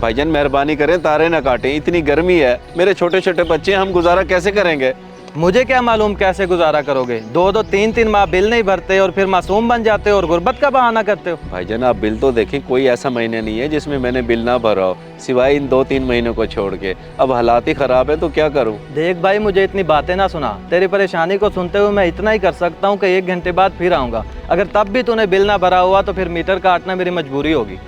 भाईजान मेहरबानी करें, तारे ना काटें, इतनी गर्मी है, मेरे छोटे छोटे बच्चे, हम गुजारा कैसे करेंगे? मुझे क्या मालूम कैसे गुजारा करोगे? 2-2 3-3 माह बिल नहीं भरते और फिर मासूम बन जाते हो और गुर्बत का बहाना करते हो। भाईजान आप बिल तो देखें, कोई ऐसा महीने नहीं है जिसमें मैंने बिल ना भरा हो, सिवाय इन 2-3 महीनों को छोड़ के। अब हालात ही ख़राब है तो क्या करूं? देख भाई, मुझे इतनी बातें ना सुना। तेरी परेशानी को सुनते हुए मैं इतना ही कर सकता हूँ कि 1 घंटे बाद फिर आऊँगा। अगर तब भी तूने बिल ना भरा हुआ तो फिर मीटर काटना मेरी मजबूरी होगी।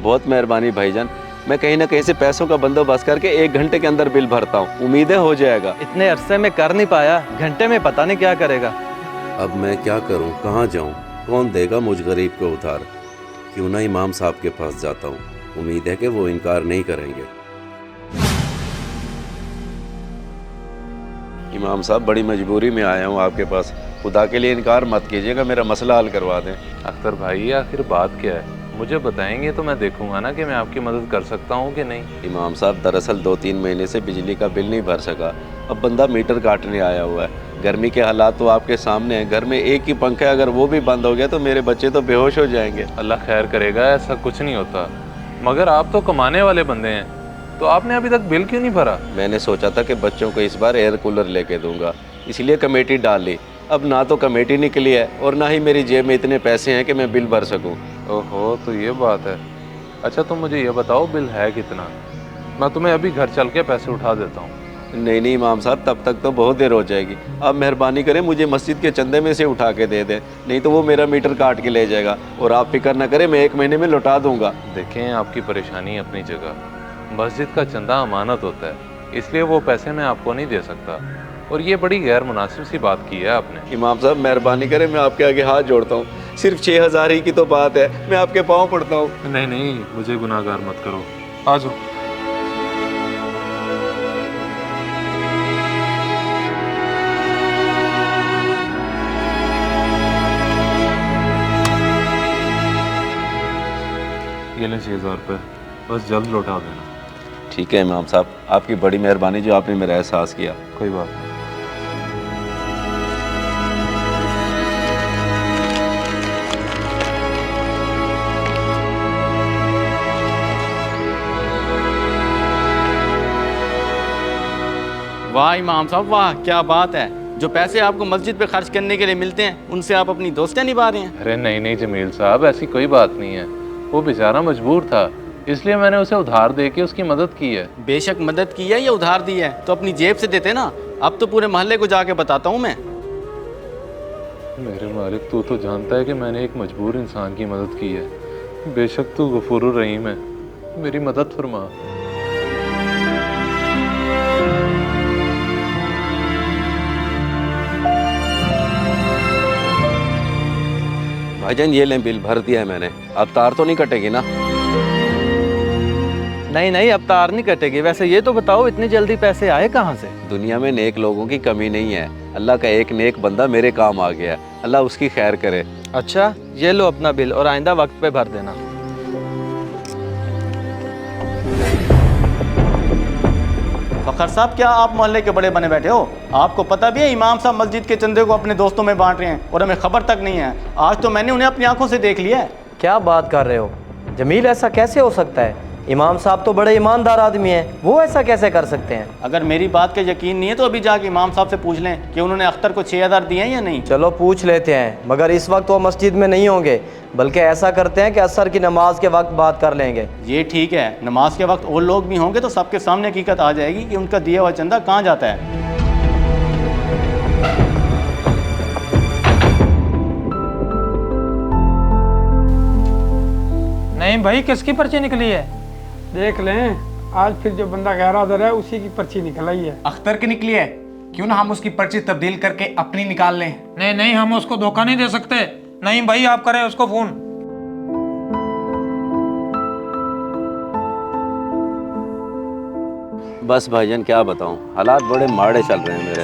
बहुत मेहरबानी भाईजान, मैं कहीं ना कहीं से पैसों का बंदोबस्त करके 1 घंटे के अंदर बिल भरता हूँ, उम्मीदें हो जाएगा। इतने अरसे में कर नहीं पाया, घंटे में पता नहीं क्या करेगा। अब मैं क्या करूं, कहाँ जाऊं, कौन देगा मुझ गरीब को उधार? क्यों ना इमाम साहब के पास जाता हूं, उम्मीद है कि वो इनकार नहीं करेंगे। इमाम साहब बड़ी मजबूरी में आया हूं आपके पास, खुदा के लिए इनकार मत कीजिएगा, मेरा मसला हल करवा दें। अख्तर भाई आखिर बात क्या है? मुझे बताएंगे तो मैं देखूंगा ना कि मैं आपकी मदद कर सकता हूँ कि नहीं। इमाम साहब दरअसल 2-3 महीने से बिजली का बिल नहीं भर सका, अब बंदा मीटर काटने आया हुआ है। गर्मी के हालात तो आपके सामने हैं, घर में एक ही पंखा है, अगर वो भी बंद हो गया तो मेरे बच्चे तो बेहोश हो जाएंगे। अल्लाह खैर करेगा, ऐसा कुछ नहीं होता। मगर आप तो कमाने वाले बंदे हैं, तो आपने अभी तक बिल क्यों नहीं भरा? मैंने सोचा था कि बच्चों को इस बार एयर कूलर लेके दूंगा, इसलिए कमेटी डाल ली। अब ना तो कमेटी निकली है और ना ही मेरी जेब में इतने पैसे हैं कि मैं बिल भर सकूं। ओहो, तो ये बात है। अच्छा तो मुझे ये बताओ बिल है कितना? मैं तुम्हें अभी घर चल के पैसे उठा देता हूँ। नहीं इमाम साहब, तब तक तो बहुत देर हो जाएगी। आप मेहरबानी करें, मुझे मस्जिद के चंदे में से उठा के दे दें, नहीं तो वो मेरा मीटर काट के ले जाएगा। और आप फिक्र ना करें, मैं 1 महीने में लौटा दूंगा। देखें, आपकी परेशानी अपनी जगह, मस्जिद का चंदा अमानत होता है, इसलिए वो पैसे मैं आपको नहीं दे सकता। और ये बड़ी गैर मुनासिब सी बात की है आपने। इमाम साहब मेहरबानी करें, मैं आपके आगे हाथ जोड़ता हूँ, सिर्फ 6000 ही की तो बात है, मैं आपके पाँव पड़ता हूँ। नहीं नहीं, मुझे गुनाहगार मत करो, आ जाओ। ये लें 6000 रुपये, बस जल्द लौटा देना। ठीक है इमाम साहब, आपकी बड़ी मेहरबानी जो आपने मेरा एहसास किया। कोई बात नहीं। वाह इमाम साहब वाह, क्या बात है। जो पैसे आपको मस्जिद पे खर्च करने के लिए मिलते हैं उनसे आप अपनी दोस्तियां निभा रहे हैं। अरे नहीं नहीं जमील साहब, ऐसी कोई बात नहीं है। वो बेचारा मजबूर था, इसलिए मैंने उसे उधार दे के उसकी मदद की है। बेशक मदद की है या उधार दी है तो अपनी जेब से देते ना। अब तो पूरे मोहल्ले को जाके बताता हूँ मैं। मेरे मालिक, तू तो जानता है कि मैंने एक मजबूर इंसान की मदद की है। बेशक तू गफूरुर रहीम है, मेरी मदद फरमा। भाईजान ये लें, बिल भर दिया है मैंने, अब तार तो नहीं कटेगी ना? नहीं नहीं, अब तार नहीं कटेगी। वैसे ये तो बताओ, इतनी जल्दी पैसे आए कहाँ से? दुनिया में नेक लोगों की कमी नहीं है, अल्लाह का एक नेक बंदा मेरे काम आ गया, अल्लाह उसकी खैर करे। अच्छा, ये लो अपना बिल और आइंदा वक्त पे भर देना। फखर साहब, क्या आप मोहल्ले के बड़े बने बैठे हो? आपको पता भी है इमाम साहब मस्जिद के चंदे को अपने दोस्तों में बांट रहे हैं और हमें खबर तक नहीं है। आज तो मैंने उन्हें अपनी आंखों से देख लिया है। क्या बात कर रहे हो जमील, ऐसा कैसे हो सकता है? इमाम साहब तो बड़े ईमानदार आदमी हैं, वो ऐसा कैसे कर सकते हैं? अगर मेरी बात का यकीन नहीं है तो अभी जाके इमाम साहब से पूछ लें कि उन्होंने अख्तर को 6000 दिए हैं या नहीं। चलो पूछ लेते हैं, मगर इस वक्त वो मस्जिद में नहीं होंगे, बल्कि ऐसा करते हैं कि असर की नमाज के वक्त बात कर लेंगे। ये ठीक है, नमाज के वक्त और लोग भी होंगे तो सबके सामने हकीकत आ जाएगी कि उनका दिया हुआ चंदा कहाँ जाता है। नहीं भाई, किसकी पर्ची निकली है? देख लें, आज फिर जो बंदा गैरहाजिर है उसी की पर्ची निकल आई है। अख्तर की निकली है, क्यों ना हम उसकी पर्ची तब्दील करके अपनी निकाल लें। नहीं नहीं, हम उसको धोखा नहीं दे सकते। नहीं भाई, आप करें उसको फोन। बस भाईजान क्या बताऊं, हालात बड़े माड़े चल रहे हैं मेरे।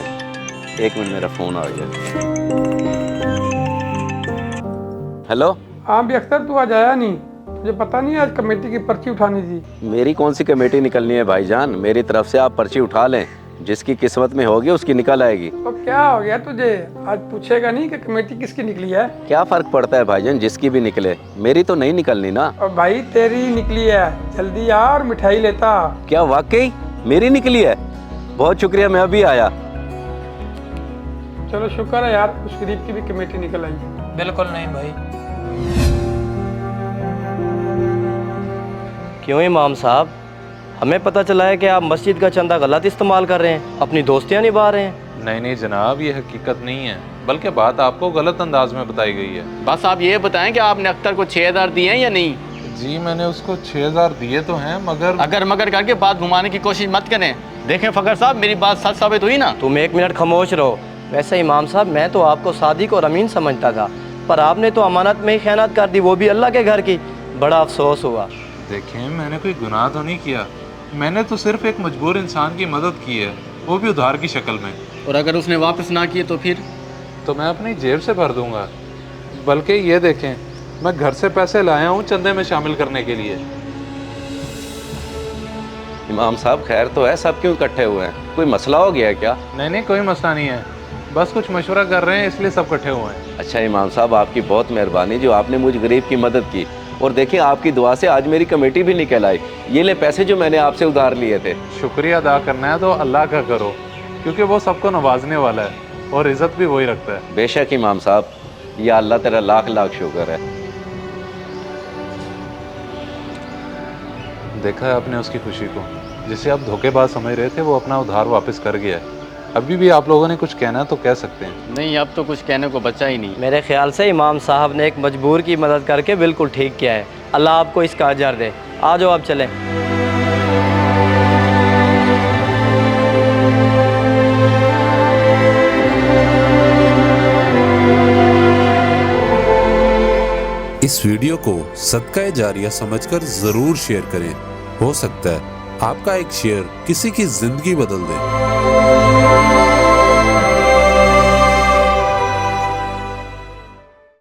1 मिनट, मेरा फ़ोन आ गया। हेलो। हाँ भी अख्तर, तू आज आया नहीं? तुझे पता नहीं आज कमेटी की पर्ची उठानी थी। मेरी कौन सी कमेटी निकलनी है भाईजान, मेरी तरफ से आप पर्ची उठा लें, जिसकी किस्मत में होगी उसकी निकल आएगी। तो क्या हो गया तुझे, आज पूछेगा नहीं कि कमेटी किसकी निकली है? क्या फर्क पड़ता है भाईजान, जिसकी भी निकले, मेरी तो नहीं निकलनी ना। और भाई तेरी निकली है, जल्दी आ और मिठाई लेता। क्या वाकई मेरी निकली है? बहुत शुक्रिया, मैं अभी आया। चलो शुक्र है यार, उस गरीब की भी कमेटी निकल आई। बिल्कुल नहीं भाई। क्यों इमाम साहब, हमें पता चला है कि आप मस्जिद का चंदा गलत इस्तेमाल कर रहे हैं, अपनी दोस्तियां निभा रहे हैं। नहीं जनाब, ये हकीकत नहीं है, बल्कि बात आपको गलत अंदाज में बताई गई है। बस आप ये बताएं कि आपने अख्तर को 6000 दिए हैं या नहीं? जी मैंने उसको 6000 दिए तो हैं, मगर अगर मगर करके बात घुमाने की कोशिश मत करें। देखें फ़खर साहब, मेरी बात सच साबित हुई ना। तुम 1 मिनट खामोश रहो। वैसे इमाम साहब, मैं तो आपको सादिक और अमीन समझता था, पर आपने तो अमानत में ही खयानत कर दी, वो भी अल्लाह के घर की। बड़ा अफसोस हुआ। देखें, मैंने कोई गुनाह तो नहीं किया, मैंने तो सिर्फ एक मजबूर इंसान की मदद की है, वो भी उधार की शक्ल में। और अगर उसने वापस ना किए तो फिर? तो मैं अपनी जेब से भर दूंगा। बल्कि ये देखें, मैं घर से पैसे लाया हूँ चंदे में शामिल करने के लिए। इमाम साहब खैर तो है, सब क्यों इकट्ठे हुए हैं? कोई मसला हो गया है क्या? नहीं कोई मसला नहीं है, बस कुछ मशवरा कर रहे हैं इसलिए सब इकट्ठे हुए हैं। अच्छा इमाम साहब, आपकी बहुत मेहरबानी जो आपने मुझ गरीब की मदद की, और देखिए आपकी दुआ से आज मेरी कमेटी भी निकल आई। ये ले पैसे जो मैंने आपसे उधार लिए थे। शुक्रिया अदा करना है तो अल्लाह का करो, क्योंकि वो सबको नवाजने वाला है और इज़्ज़त भी वही रखता है। बेशक इमाम साहब, या अल्लाह तेरा लाख लाख शुक्र है। देखा है आपने उसकी खुशी को, जिसे आप धोखेबाज समझ रहे थे वो अपना उधार वापस कर गया है। अभी भी आप लोगों ने कुछ कहना है तो कह सकते हैं। नहीं, अब तो कुछ कहने को बचा ही नहीं। मेरे ख्याल से इमाम साहब ने एक मजबूर की मदद करके बिल्कुल ठीक किया है। अल्लाह आपको इसका अजर दे। आ जाओ आप चलें। इस वीडियो को सदका जारिया समझकर जरूर शेयर करें। हो सकता है आपका एक शेयर किसी की जिंदगी बदल दे।